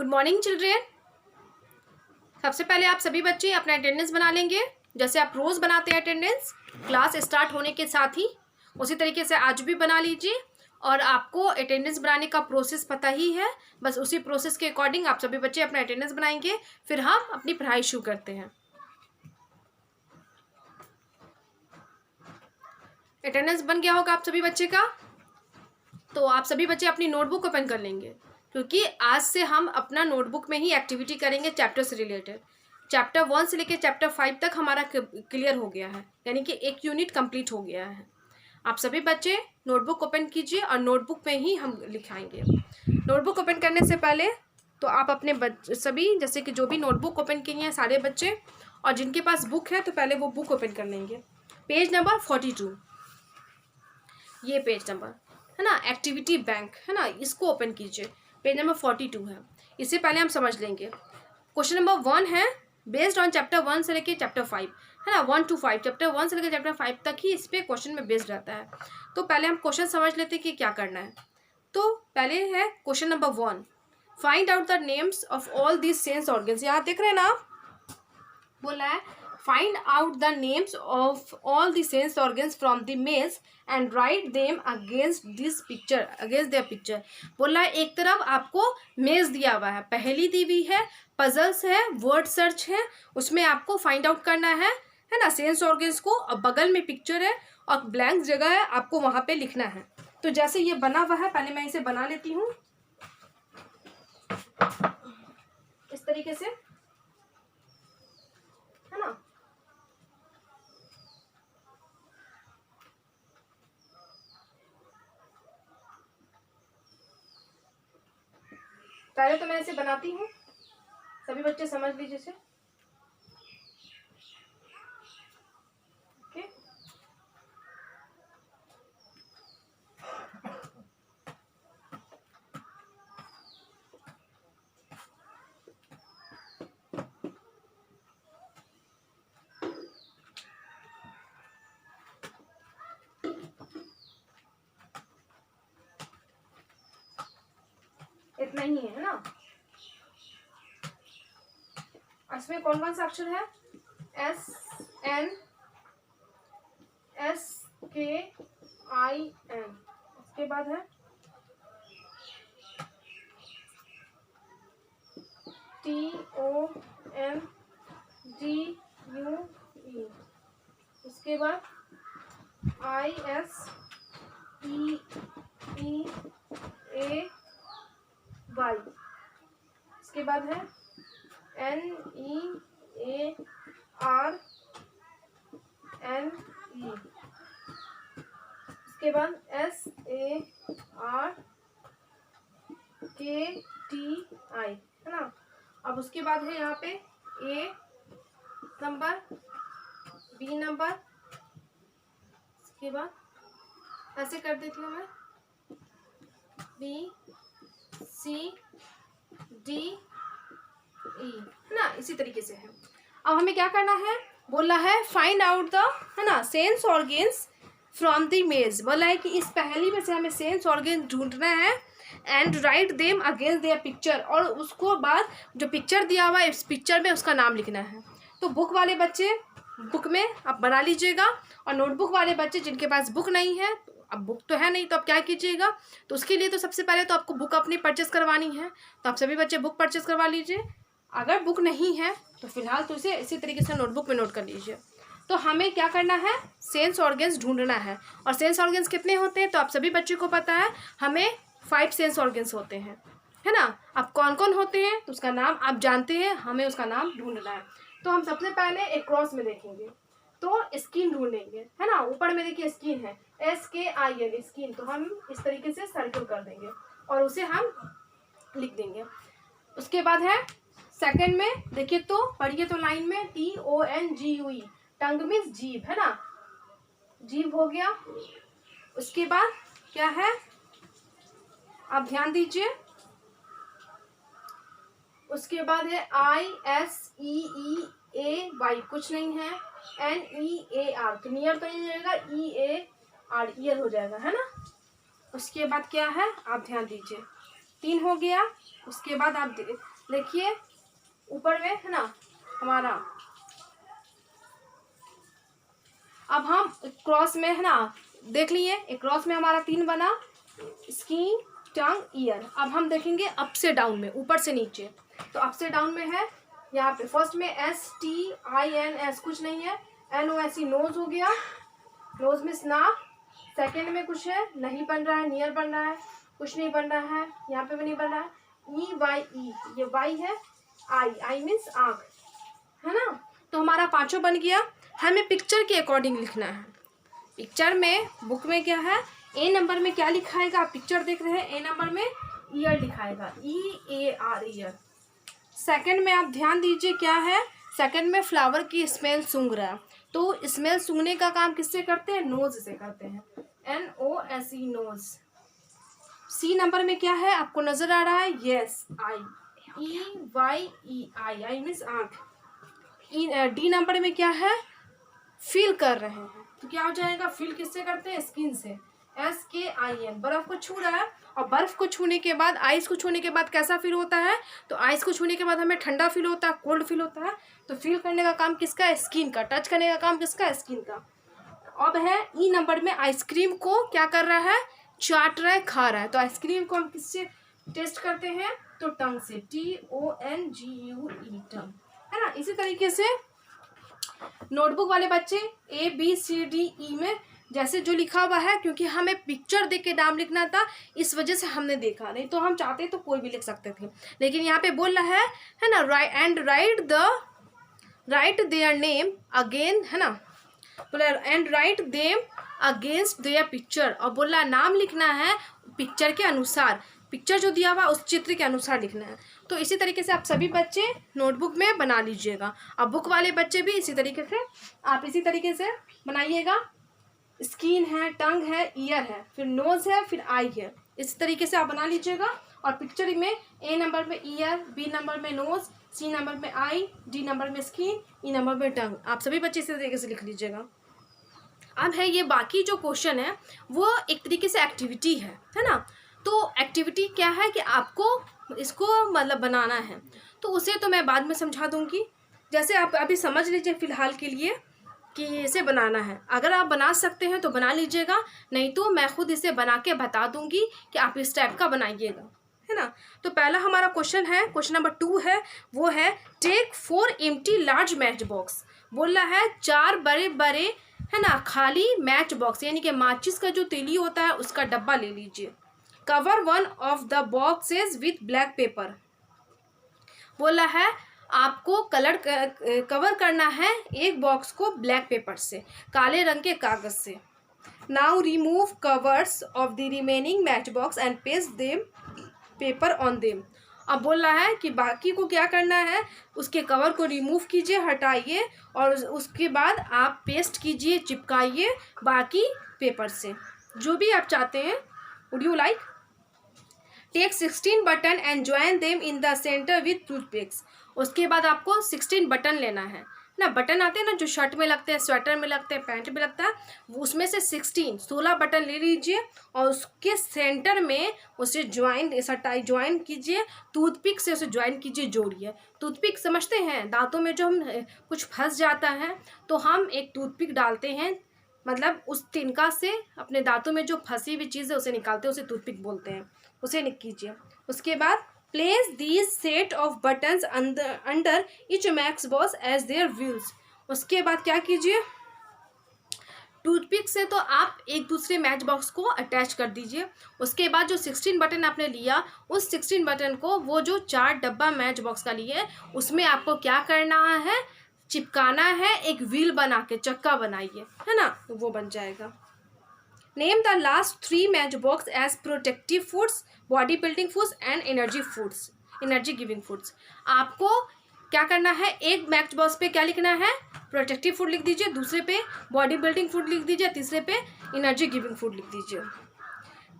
Good morning children. सबसे पहले आप सभी बच्चे अपना अटेंडेंस बना लेंगे, जैसे आप रोज़ बनाते हैं अटेंडेंस क्लास स्टार्ट होने के साथ ही, उसी तरीके से आज भी बना लीजिए। और आपको अटेंडेंस बनाने का प्रोसेस पता ही है, बस उसी प्रोसेस के अकॉर्डिंग आप सभी बच्चे अपना अटेंडेंस बनाएंगे, फिर हम अपनी पढ़ाई शुरू करते हैं। अटेंडेंस बन गया होगा आप सभी बच्चे का, तो आप सभी बच्चे अपनी नोटबुक ओपन कर लेंगे, क्योंकि आज से हम अपना नोटबुक में ही एक्टिविटी करेंगे चैप्टर से रिलेटेड। चैप्टर 1 से लेकर चैप्टर 5 तक हमारा क्लियर हो गया है, यानी कि एक यूनिट कंप्लीट हो गया है। आप सभी बच्चे नोटबुक ओपन कीजिए और नोटबुक में ही हम लिखाएंगे। नोटबुक ओपन करने से पहले तो आप अपने सभी, जैसे कि जो भी नोटबुक ओपन किए हैं सारे बच्चे, और जिनके पास बुक है तो पहले वो बुक ओपन कर लेंगे। पेज नंबर 42, ये पेज नंबर है ना, एक्टिविटी बैंक है ना, इसको ओपन कीजिए। पेज नंबर 42 है। इससे पहले हम समझ लेंगे। क्वेश्चन नंबर 1 है बेस्ड ऑन चैप्टर 1 से लेके चैप्टर 5 है ना, 1 to 5, चैप्टर 1 से लेकर चैप्टर 5 तक ही इस पे क्वेश्चन में बेस्ड रहता है। तो पहले हम क्वेश्चन समझ लेते हैं कि क्या करना है। तो पहले है question number 1, find out the names of all these sense organs. यहाँ देख रहे हैं ना, बोला है find out the names of all the sense organs from the maze and write them against this picture, against their picture. बोला है एक तरफ आपको मेज दिया हुआ है, पहेली दी हुई है, पजल्स है, वर्ड सर्च है, उसमें आपको फाइंड आउट करना है ना, सेंस ऑर्गन्स को, और बगल में पिक्चर है और ब्लैंक जगह है, आपको वहां पे लिखना है। तो जैसे ये बना हुआ है, पहले मैं इसे बना लेती हूँ इस तरीके से, है ना। पहले तो मैं इसे बनाती हूँ, सभी बच्चे समझ लीजिए इसे। ओके, इतना ही है ना। इसमें कौन कौन सा अक्षर है? S N S K I N, उसके बाद है T O M G U E, उसके बाद I S E E A Y, इसके बाद है N E A R N E, इसके बाद S A R K T I, है ना। अब उसके बाद है यहाँ पे A नंबर, B नंबर, इसके बाद ऐसे कर देती हूँ मैं, B C D E, है ना, इसी तरीके से है। अब हमें क्या करना है, बोला है फाइंड आउट द, है ना, सेंस ऑर्गन्स फ्रॉम द मेज। बोला है कि इस पहेली में से हमें सेंस ऑर्गन ढूंढना है and write them against their picture, और उसको बाद जो पिक्चर दिया हुआ है इस पिक्चर में उसका नाम लिखना है। तो बुक वाले बच्चे बुक में आप बना लीजिएगा, और नोटबुक वाले बच्चे जिनके पास बुक नहीं है, अब बुक तो है नहीं तो आप क्या कीजिएगा, तो उसके लिए तो सबसे पहले तो आपको बुक अपनी परचेस करवानी है, तो आप सभी बच्चे बुक परचेस करवा लीजिए। अगर बुक नहीं है तो फिलहाल तो इसे इसी तरीके से नोटबुक में नोट कर लीजिए। तो हमें क्या करना है, सेंस ऑर्गन्स ढूंढना है। और सेंस ऑर्गन्स कितने होते हैं तो आप सभी बच्चों को पता है, हमें 5 सेंस ऑर्गन्स होते हैं, है ना। अब कौन कौन होते हैं तो उसका नाम आप जानते हैं, हमें उसका नाम ढूंढना है। तो हम सबसे पहले एक क्रॉस में देखेंगे, तो स्किन ढूंढेंगे, है ना। ऊपर में देखिए स्किन है, SKIN, स्किन, तो हम इस तरीके से सर्कल कर देंगे और उसे हम लिख देंगे। उसके बाद है सेकंड में देखिए, तो पढ़िए तो लाइन में TONGUE, टंग मीन्स जीभ, है ना, जीभ हो गया। उसके बाद क्या है, आप ध्यान दीजिए, उसके बाद है ISEEAY, कुछ नहीं है, NEAR, तो नियर तो नहीं रहेगा, EAR ईयर हो जाएगा, है ना। उसके बाद क्या है, आप ध्यान दीजिए, 3 हो गया। उसके बाद आप देखिए ऊपर में है ना हमारा, अब हम क्रॉस में है ना देख लिए, एक क्रॉस में हमारा 3 बना, स्किन, टंग, ईयर। अब हम देखेंगे अप से डाउन में, ऊपर से नीचे। तो अप से डाउन में है यहाँ पे फर्स्ट में STINS कुछ नहीं है, NOSE नोज हो गया, नोज में नाक। सेकेंड में कुछ है नहीं बन रहा है, नियर बन रहा है, कुछ नहीं बन रहा है, यहाँ पे भी नहीं बन रहा है। EYE ये वाई है, आई मीन्स आँख, है ना। तो हमारा 5 बन गया। हमें पिक्चर के अकॉर्डिंग लिखना है। पिक्चर में बुक में क्या है, ए नंबर में क्या लिखाएगा, आप पिक्चर देख रहे हैं, ए नंबर में ईयर लिखाएगा, EAR ईयर। सेकंड में आप ध्यान दीजिए क्या है, सेकंड में फ्लावर की स्मेल सूंघ रहा है, तो स्मेल सूंघने का काम किससे करते हैं, नोज से करते हैं, NOSE नोज। सी नंबर में क्या है आपको नजर आ रहा है, yes, I, EYE I means आँख। डी नंबर में क्या है, फील कर रहे हैं, तो क्या हो जाएगा, फील किससे करते हैं, स्किन से, SKIN। बर्फ को छू रहा है, और बर्फ को छूने के बाद, आइस को छूने के बाद कैसा फील होता है, तो आइस को छूने के बाद हमें ठंडा फील होता है, कोल्ड फील होता है। तो फील करने का काम किसका है, स्किन का, टच करने का काम किसका है, स्किन का। अब है ई नंबर में, आइसक्रीम को क्या कर रहा है, चाट रहा है, खा रहा है। तो आइसक्रीम को हम किससे टेस्ट करते हैं, तो टंग से, TONGUE टंग, है ना। इसी तरीके से नोटबुक वाले बच्चे ABCDE में जैसे जो लिखा हुआ है, क्योंकि हमें पिक्चर देख के नाम लिखना था, इस वजह से हमने देखा, नहीं तो हम चाहते तो कोई भी लिख सकते थे, लेकिन यहाँ पे बोल रहा है ना, राइट देयर नेम अगेन, है ना, बोला and write them against their picture, और बोला नाम लिखना है पिक्चर के अनुसार, पिक्चर जो दिया हुआ उस चित्र के अनुसार लिखना है। तो इसी तरीके से आप सभी बच्चे नोटबुक में बना लीजिएगा। अब बुक वाले बच्चे भी इसी तरीके से आप इसी तरीके से बनाइएगा। स्किन है, टंग है, ईयर है, फिर नोज है, फिर आई है, इस तरीके से आप बना लीजिएगा। और पिक्चर में ए नंबर में ईयर, बी नंबर में नोज, सी नंबर में आई, डी नंबर में स्किन, ई नंबर में टंग, आप सभी बच्चे इसी तरीके से लिख लीजिएगा। अब है ये बाकी जो क्वेश्चन है वो एक तरीके से एक्टिविटी है ना। तो एक्टिविटी क्या है कि आपको इसको मतलब बनाना है, तो उसे तो मैं बाद में समझा दूंगी। जैसे आप अभी समझ लीजिए फ़िलहाल के लिए कि इसे बनाना है, अगर आप बना सकते हैं तो बना लीजिएगा, नहीं तो मैं खुद इसे बना के बता दूंगी कि आप इस टाइप का बनाइएगा, है ना। तो पहला हमारा क्वेश्चन है, क्वेश्चन नंबर 2 है, वो है take 4 empty large match box. बोल रहा है 4 बड़े बड़े, है ना, खाली मैच बॉक्स, यानी कि माचिस का जो तीली होता है उसका डब्बा ले लीजिए। Cover one of the boxes with black pepper. बोला है आपको कवर करना है एक बॉक्स को ब्लैक पेपर से, काले रंग के कागज से। Now remove covers of the remaining match box and paste them paper on them. अब बोल रहा है कि बाकी को क्या करना है, उसके कवर को रिमूव कीजिए, हटाइए, और उसके बाद आप पेस्ट कीजिए, चिपकाइए बाकी पेपर से, जो भी आप चाहते हैं। Would you like take 16 button and join them in the centre with toothpicks. उसके बाद आपको 16 बटन लेना है ना, बटन आते हैं ना जो शर्ट में लगते हैं, स्वेटर में लगते हैं, पैंट में लगता है, उसमें से 16 बटन ले लीजिए और उसके सेंटर में उसे ज्वाइन कीजिए, टूथपिक से उसे ज्वाइन कीजिए, जोड़िए। टूथपिक समझते हैं, दांतों में जो हम कुछ फंस जाता है तो हम एक टूथपिक डालते हैं, मतलब उस तिनका से अपने दांतों में जो फंसी हुई चीज़ है उसे निकालते हैं, उसे टूथपिक बोलते हैं, उसे कीजिए। उसके बाद place these set of buttons under each match box as their wheels. उसके बाद क्या कीजिए, टूथपिक से तो आप एक दूसरे मैच बॉक्स को अटैच कर दीजिए। उसके बाद जो 16 बटन आपने लिया, उस 16 बटन को वो जो 4 डब्बा मैच बॉक्स का लिए उसमें आपको क्या करना है, चिपकाना है, एक व्हील बना के, चक्का बनाइए, है ना, तो वो बन जाएगा। Name the last 3 match box as protective foods, body building foods and energy giving foods. आपको क्या करना है, एक मैच बॉक्स पे क्या लिखना है, प्रोटेक्टिव फूड लिख दीजिए, दूसरे पे बॉडी बिल्डिंग फूड लिख दीजिए, तीसरे पे एनर्जी गिविंग फूड लिख दीजिए।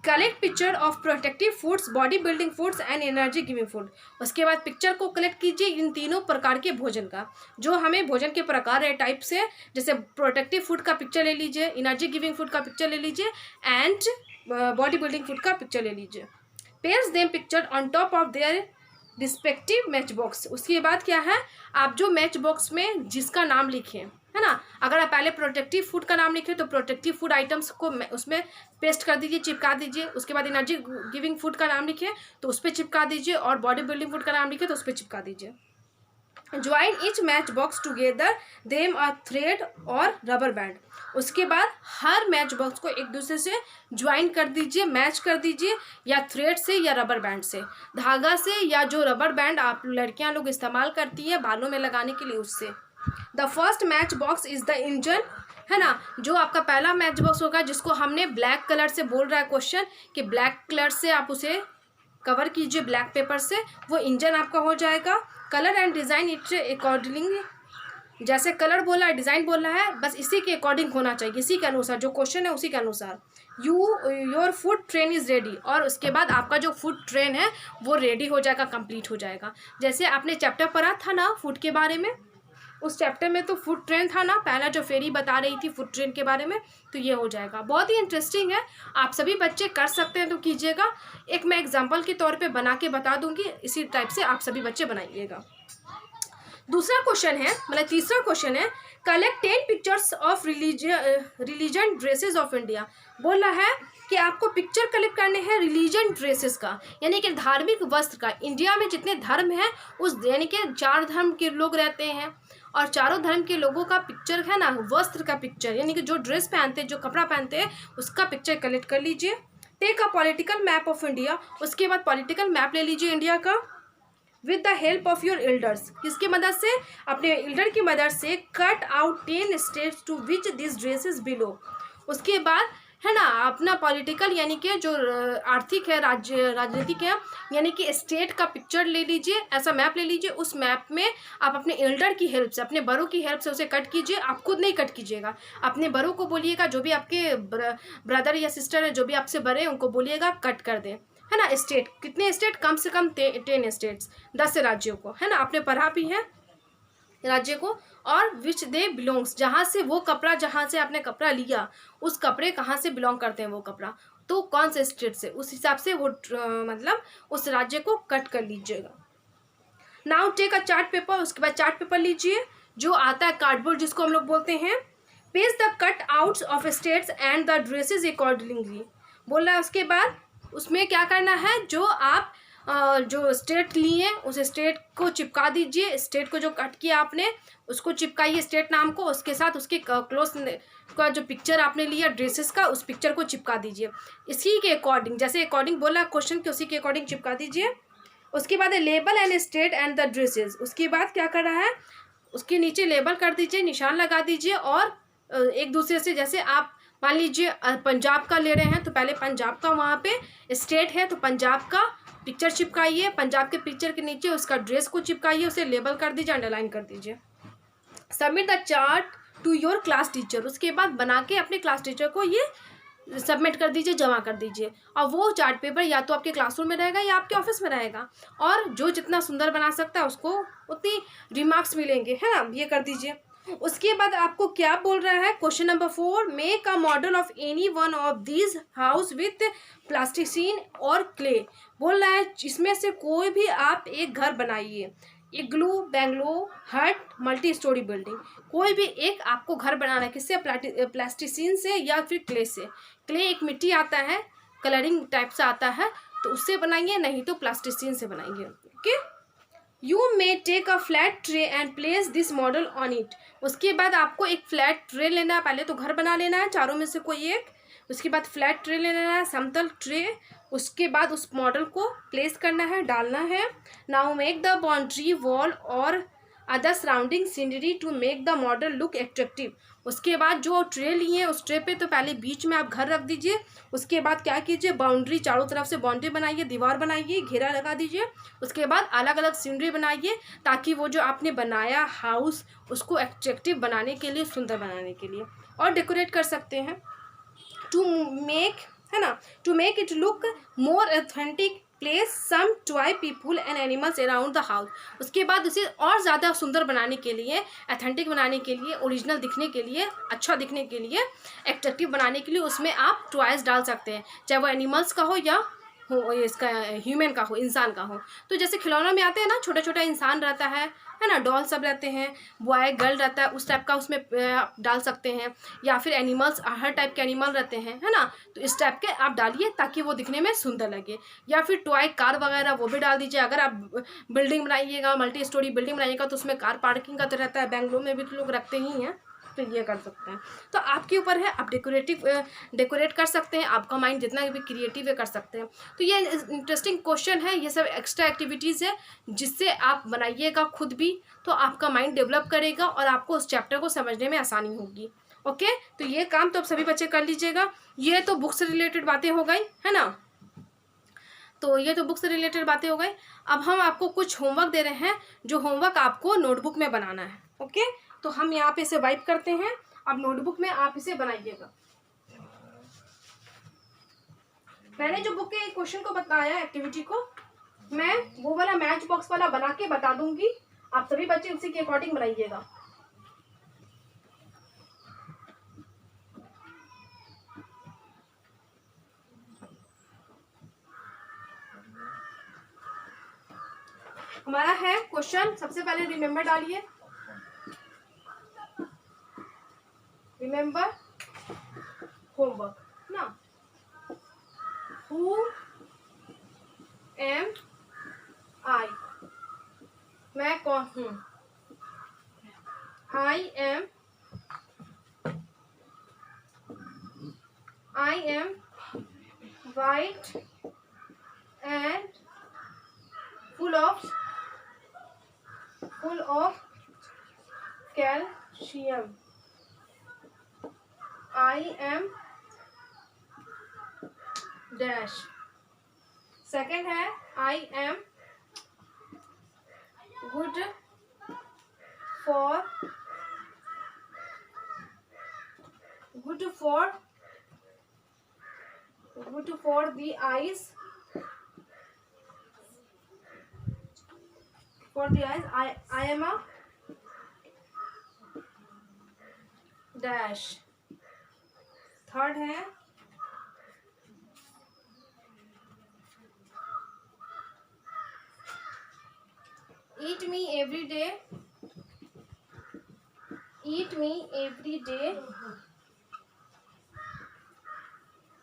Collect picture of protective foods, body building foods and energy giving food. उसके बाद पिक्चर को कलेक्ट कीजिए इन तीनों प्रकार के भोजन का, जो हमें भोजन के प्रकार है टाइप से, जैसे प्रोटेक्टिव फूड का पिक्चर ले लीजिए, एनर्जी गिविंग फूड का पिक्चर ले लीजिए, एंड बॉडी बिल्डिंग फूड का पिक्चर ले लीजिए। Paste them picture on top of their respective match box. उसके बाद क्या है, आप जो मैच बॉक्स में जिसका नाम लिखे, है ना, अगर आप पहले प्रोटेक्टिव फूड का नाम लिखे तो प्रोटेक्टिव फूड आइटम्स को उसमें पेस्ट कर दीजिए, चिपका दीजिए। उसके बाद एनर्जी गिविंग फूड का नाम लिखे तो उस पर चिपका दीजिए, और बॉडी बिल्डिंग फूड का नाम लिखे तो उस पर चिपका दीजिए। Join each match box together them a thread और रबर बैंड। उसके बाद हर मैच बॉक्स को एक दूसरे से ज्वाइन कर दीजिए, मैच कर दीजिए, या थ्रेड से या रबर बैंड से, धागा से, या जो रबर बैंड आप लड़कियां लोग इस्तेमाल करती है बालों में लगाने के लिए उससे। The first match box is the engine, है ना, जो आपका पहला मैच बॉक्स होगा जिसको हमने ब्लैक कलर से बोल रहा है क्वेश्चन कि ब्लैक कलर से आप उसे कवर कीजिए ब्लैक पेपर से, वो इंजन आपका हो जाएगा। Colour and design it accordingly, जैसे कलर बोला है डिज़ाइन बोला है, बस इसी के अकॉर्डिंग होना चाहिए, इसी के अनुसार जो क्वेश्चन है उसी के अनुसार। Your food train is ready, और उसके बाद आपका जो फूड ट्रेन है वो रेडी हो जाएगा, कंप्लीट हो जाएगा। जैसे आपने चैप्टर पढ़ा था ना फूड के बारे में, उस चैप्टर में तो फूड ट्रेन था ना, पहला जो फेरी बता रही थी फूड ट्रेन के बारे में, तो ये हो जाएगा। बहुत ही इंटरेस्टिंग है, आप सभी बच्चे कर सकते हैं तो कीजिएगा। एक मैं एग्जांपल के तौर पे बना के बता दूंगी, इसी टाइप से आप सभी बच्चे बनाइएगा। दूसरा क्वेश्चन है, मतलब तीसरा क्वेश्चन है, collect 10 pictures of religion dresses of India. बोल रहा है कि आपको पिक्चर कलेक्ट करने हैं रिलीजन ड्रेसेस का, यानी कि धार्मिक वस्त्र का। इंडिया में जितने धर्म हैं उस, यानी कि 4 धर्म के लोग रहते हैं, और चारों धर्म के लोगों का पिक्चर है ना, वस्त्र का पिक्चर, यानी कि जो ड्रेस पहनते हैं, जो कपड़ा पहनते हैं, उसका पिक्चर कलेक्ट कर लीजिए। Take a political map of India. उसके बाद पॉलिटिकल मैप ले लीजिए इंडिया का, with the help of your elders. किसकी मदद से? अपने एल्डर की मदद से। Cut out 10 states to which this dresses below. उसके बाद है ना अपना पॉलिटिकल, यानी कि जो आर्थिक है, राजनीतिक है, यानी कि स्टेट का पिक्चर ले लीजिए, ऐसा मैप ले लीजिए। उस मैप में आप अपने एल्डर की हेल्प से, अपने बड़ों की हेल्प से उसे कट कीजिए। आप खुद नहीं कट कीजिएगा, अपने बड़ों को बोलिएगा, जो भी आपके ब्रदर या सिस्टर है, जो भी आपसे बड़े हैं, उनको बोलिएगा कट कर दें, है ना। स्टेट कितने स्टेट? कम से कम 10 स्टेट्स, 10 राज्यों को, है ना। आपने पढ़ा भी है राज्य को। और विच दे बिलोंग्स, जहाँ से वो कपड़ा, जहाँ से आपने कपड़ा लिया, उस कपड़े कहाँ से बिलोंग करते हैं वो कपड़ा, तो कौन से स्टेट से, उस हिसाब से वो मतलब उस राज्य को कट कर लीजिएगा। Now take a chart paper. उसके बाद चार्ट पेपर लीजिए, जो आता है कार्डबोर्ड जिसको हम लोग बोलते हैं। Page the cut outs of states and the dresses accordingly. बोल रहा है उसके बाद उसमें क्या करना है, जो आप जो स्टेट लिए उस स्टेट को चिपका दीजिए। स्टेट को जो कट किया आपने उसको चिपकाइए स्टेट नाम को, उसके साथ उसके क्लोज का जो पिक्चर आपने लिया ड्रेसेस का, उस पिक्चर को चिपका दीजिए इसी के अकॉर्डिंग, जैसे अकॉर्डिंग बोला क्वेश्चन के, उसी के अकॉर्डिंग चिपका दीजिए। उसके बाद label and state and the dresses. उसके बाद क्या कर रहा है, उसके नीचे लेबल कर दीजिए, निशान लगा दीजिए, और एक दूसरे से, जैसे आप मान लीजिए पंजाब का ले रहे हैं तो पहले पंजाब का वहाँ पे स्टेट है तो पंजाब का पिक्चर चिपकाइए, पंजाब के पिक्चर के नीचे उसका ड्रेस को चिपकाइए, उसे लेबल कर दीजिए, अंडरलाइन कर दीजिए। Submit the chart to your class teacher. उसके बाद बना के अपने क्लास टीचर को ये सबमिट कर दीजिए, जमा कर दीजिए, और वो चार्ट पेपर या तो आपके क्लासरूम में रहेगा या आपके ऑफिस में रहेगा, और जो जितना सुंदर बना सकता है उसको उतनी रिमार्क्स मिलेंगे, है ना। ये कर दीजिए। उसके बाद आपको क्या बोल रहा है, question number 4, make a model of any one of these house with plasticine और क्ले। बोल रहा है इसमें से कोई भी आप एक घर बनाइए, इग्लू, बेंगलो, हट, मल्टी स्टोरी बिल्डिंग, कोई भी एक आपको घर बनाना है। किससे? प्लास्टिसिन से या फिर क्ले से। क्ले एक मिट्टी आता है, कलरिंग टाइप से आता है, तो उससे बनाइए, नहीं तो प्लास्टिसिन से बनाइए। Okay. You may take a flat tray and place this model on it. उसके बाद आपको एक फ्लैट ट्रे लेना है, पहले तो घर बना लेना है चारों में से कोई एक, उसके बाद फ्लैट ट्रे लेना है, समतल ट्रे, उसके बाद उस मॉडल को प्लेस करना है, डालना है। Now make the boundary wall और other surrounding scenery to make the model look attractive. उसके बाद जो ट्रे लिए उस ट्रे पे तो पहले बीच में आप घर रख दीजिए, उसके बाद क्या कीजिए, बाउंड्री, चारों तरफ से बाउंड्री बनाइए, दीवार बनाइए, घेरा लगा दीजिए। उसके बाद अलग अलग सीनरी बनाइए, ताकि वो जो आपने बनाया हाउस उसको एट्रैक्टिव बनाने के लिए, सुंदर बनाने के लिए, और डेकोरेट कर सकते हैं। टू मेक, है ना, to make it look more authentic, place some toy people and animals around the house. उसके बाद उसे और ज़्यादा सुंदर बनाने के लिए, ऑथेंटिक बनाने के लिए, ओरिजिनल दिखने के लिए, अच्छा दिखने के लिए, एट्रैक्टिव बनाने के लिए उसमें आप टॉयज़ डाल सकते हैं, चाहे वो एनिमल्स का हो या हो, इसका ह्यूमन का हो, इंसान का हो। तो जैसे खिलौनों में आते हैं ना, छोटा छोटा इंसान रहता है ना, डॉल सब रहते हैं, बॉय गर्ल रहता है, उस टाइप का उसमें डाल सकते हैं। या फिर एनिमल्स, हर टाइप के एनिमल रहते हैं, है ना, तो इस टाइप के आप डालिए ताकि वो दिखने में सुंदर लगे। या फिर टॉय कार वगैरह वो भी डाल दीजिए। अगर आप बिल्डिंग बनाइएगा, मल्टी स्टोरी बिल्डिंग बनाइएगा, तो उसमें कार पार्किंग का तो रहता है, बेंगलोर में भी तो लोग रखते ही हैं, तो ये कर सकते हैं। तो आपके ऊपर है, आप डेकोरेट कर सकते हैं, आपका माइंड जितना भी क्रिएटिव है कर सकते हैं। तो ये इंटरेस्टिंग क्वेश्चन है, ये सब एक्स्ट्रा एक्टिविटीज़ है जिससे आप बनाइएगा खुद भी, तो आपका माइंड डेवलप करेगा और आपको उस चैप्टर को समझने में आसानी होगी। ओके, तो ये काम तो आप सभी बच्चे कर लीजिएगा। ये तो बुक से रिलेटेड बातें हो गई, है ना, तो ये तो बुक से रिलेटेड बातें हो गई। अब हम आपको कुछ होमवर्क दे रहे हैं, जो होमवर्क आपको नोटबुक में बनाना है। ओके, तो हम यहाँ पे इसे वाइप करते हैं। अब नोटबुक में आप इसे बनाइएगा। मैंने जो बुक के क्वेश्चन को बताया, एक्टिविटी को, मैं वो वाला मैच बॉक्स वाला बना के बता दूंगी, आप सभी बच्चे उसी के अकॉर्डिंग बनाइएगा। हमारा है क्वेश्चन, सबसे पहले रिमेंबर डालिए, रिमेंबर होमवर्क ना, हु एम आई, मैं कौन हूँ, I am white and full of calcium. I am dash. Second है I am good for the eyes. For the eyes, I am a dash. Third है eat me every day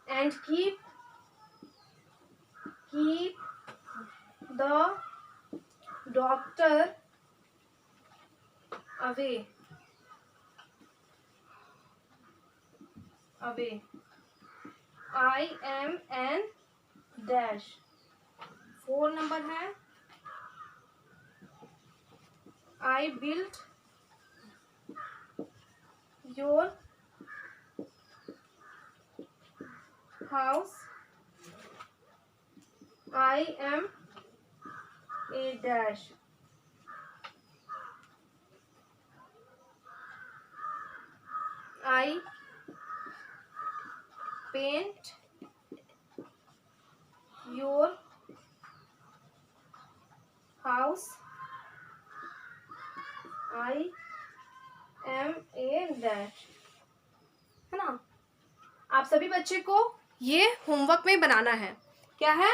and keep the doctor away. I am an dash. 4 number है I built your house. I am a dash. I paint your house. I am a dash. है ना, आप सभी बच्चे को ये homework में बनाना है। क्या है,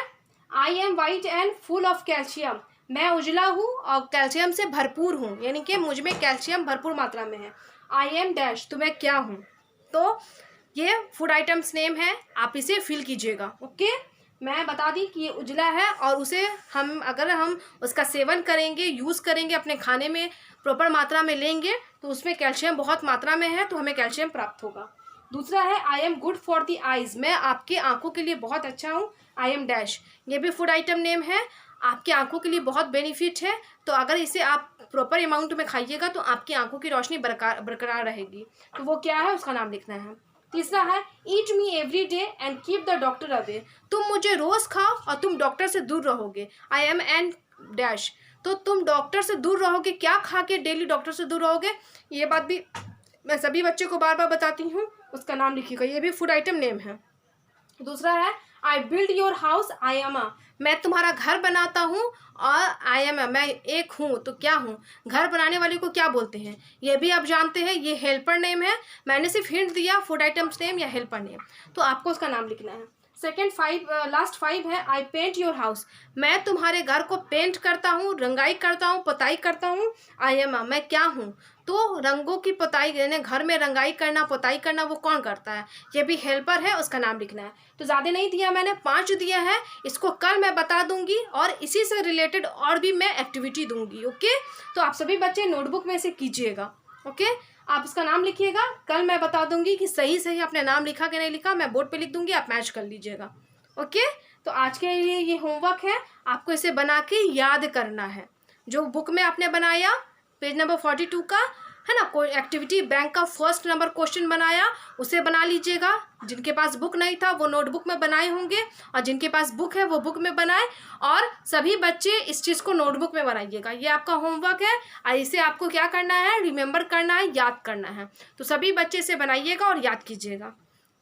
I am white and full of calcium, मैं उजला हूँ और कैल्शियम से भरपूर हूँ, यानी कि मुझ में कैल्शियम भरपूर मात्रा में है। आई एम डैश, तो मैं क्या हूँ, तो ये फूड आइटम्स नेम है, आप इसे फिल कीजिएगा। ओके, मैं बता दी कि ये उजला है और उसे अगर हम उसका सेवन करेंगे, यूज़ करेंगे, अपने खाने में प्रॉपर मात्रा में लेंगे, तो उसमें कैल्शियम बहुत मात्रा में है, तो हमें कैल्शियम प्राप्त होगा। दूसरा है I am good for the eyes, मैं आपके आंखों के लिए बहुत अच्छा हूँ। आई एम डैश, ये भी फूड आइटम नेम है, आपकी आंखों के लिए बहुत बेनिफिट है, तो अगर इसे आप प्रॉपर अमाउंट में खाइएगा तो आपकी आंखों की रोशनी बरकरार रहेगी, तो वो क्या है उसका नाम लिखना है। तीसरा है eat me every day and keep the doctor away, तुम मुझे रोज़ खाओ और तुम डॉक्टर से दूर रहोगे। आई एम एन डैश, तो तुम डॉक्टर से दूर रहोगे, क्या खा के डेली डॉक्टर से दूर रहोगे, ये बात भी मैं सभी बच्चों को बार बार बताती हूँ, उसका नाम लिखिएगा, ये भी फूड आइटम नेम है। दूसरा है I build your house, I am a, मैं तुम्हारा घर बनाता हूँ, और आई एम अ, मैं एक हूँ, तो क्या हूँ, घर बनाने वाले को क्या बोलते हैं, ये भी आप जानते हैं, ये हेल्पर नेम है, मैंने सिर्फ हिंट दिया फूड आइटम्स नेम या हेल्पर नेम, तो आपको उसका नाम लिखना है। सेकेंड 5 लास्ट 5 है आई पेंट योर हाउस। मैं तुम्हारे घर को पेंट करता हूँ, रंगाई करता हूँ, पोताई करता हूँ। आई एम मैं क्या हूँ। तो रंगों की पोताई यानी घर में रंगाई करना, पोताई करना वो कौन करता है, ये भी हेल्पर है, उसका नाम लिखना है। तो ज़्यादा नहीं दिया मैंने, 5 दिया है। इसको कल मैं बता दूंगी और इसी से रिलेटेड और भी मैं एक्टिविटी दूंगी। ओके, तो आप सभी बच्चे नोटबुक में से कीजिएगा। ओके, आप उसका नाम लिखिएगा। कल मैं बता दूंगी कि सही सही आपने नाम लिखा कि नहीं लिखा, मैं बोर्ड पे लिख दूंगी, आप मैच कर लीजिएगा। ओके, तो आज के लिए ये होमवर्क है, आपको इसे बना के याद करना है। जो बुक में आपने बनाया पेज नंबर 42 का है ना, कोई एक्टिविटी बैंक का फर्स्ट नंबर क्वेश्चन बनाया, उसे बना लीजिएगा। जिनके पास बुक नहीं था वो नोटबुक में बनाए होंगे, और जिनके पास बुक है वो बुक में बनाए। और सभी बच्चे इस चीज़ को नोटबुक में बनाइएगा। ये आपका होमवर्क है और इसे आपको क्या करना है, रिमेंबर करना है, याद करना है। तो सभी बच्चे इसे बनाइएगा और याद कीजिएगा।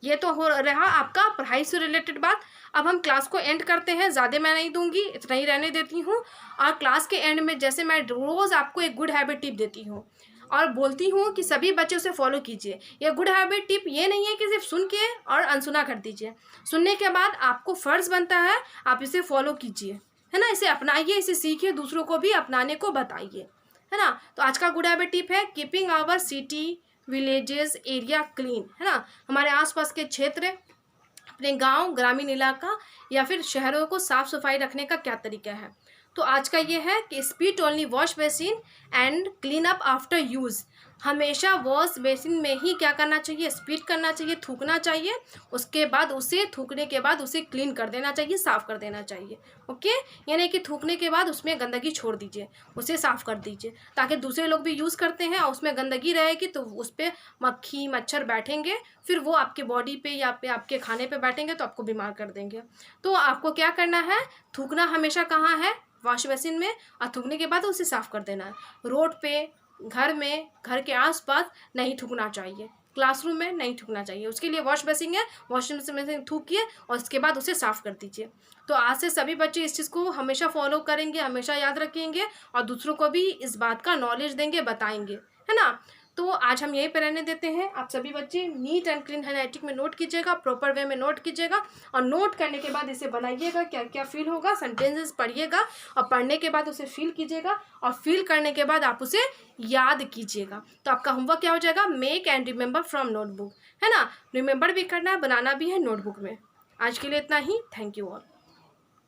ये तो हो रहा आपका पढ़ाई से रिलेटेड बात। अब हम क्लास को एंड करते हैं, ज़्यादा मैं नहीं दूंगी, इतना ही रहने देती हूँ। और क्लास के एंड में जैसे मैं रोज़ आपको एक गुड हैबिट टिप देती हूँ और बोलती हूँ कि सभी बच्चे उसे फॉलो कीजिए। ये गुड हैबिट टिप ये नहीं है कि सिर्फ सुन के और अनसुना कर दीजिए। सुनने के बाद आपको फ़र्ज़ बनता है आप इसे फॉलो कीजिए, है ना, इसे अपनाइए, इसे सीखिए, दूसरों को भी अपनाने को बताइए, है ना। तो आज का गुड हैबिट टिप है keeping our city villages area clean, है ना। हमारे आसपास के क्षेत्र, अपने गांव, ग्रामीण इलाका या फिर शहरों को साफ सफाई रखने का क्या तरीका है। तो आज का ये है कि speed only wash basin and clean up after use. हमेशा वॉश बेसिन में ही क्या करना चाहिए, स्पीड करना चाहिए, थूकना चाहिए। उसके बाद उसे थूकने के बाद उसे क्लीन कर देना चाहिए, साफ़ कर देना चाहिए। ओके, यानी कि थूकने के बाद उसमें गंदगी छोड़ दीजिए, उसे साफ़ कर दीजिए, ताकि दूसरे लोग भी यूज़ करते हैं और उसमें गंदगी रहेगी तो उस पर मक्खी मच्छर बैठेंगे, फिर वो आपके बॉडी पे या आपके खाने पे बैठेंगे तो आपको बीमार कर देंगे। तो आपको क्या करना है, थूकना हमेशा कहाँ है, वॉश बेसिन में, और थूकने के बाद उसे साफ़ कर देना है। रोड पे, घर में, घर के आसपास नहीं थूकना चाहिए, क्लासरूम में नहीं थूकना चाहिए। उसके लिए वॉश बेसिन है, वॉश बेसिन में थूकिए और उसके बाद उसे साफ़ कर दीजिए। तो आज से सभी बच्चे इस चीज़ को हमेशा फॉलो करेंगे, हमेशा याद रखेंगे और दूसरों को भी इस बात का नॉलेज देंगे, बताएंगे, है ना। तो आज हम यहीं पर रहने देते हैं। आप सभी बच्चे नीट एंड क्लीन हैंडराइटिंग में नोट कीजिएगा, प्रॉपर वे में नोट कीजिएगा और नोट करने के बाद इसे बनाइएगा, क्या क्या फील होगा, सेंटेंसेस पढ़िएगा और पढ़ने के बाद उसे फील कीजिएगा और फील करने के बाद आप उसे याद कीजिएगा। तो आपका होमवर्क क्या हो जाएगा, make and remember from notebook, है ना। रिमेंबर भी करना है, बनाना भी है नोटबुक में। आज के लिए इतना ही, थैंक यू ऑल।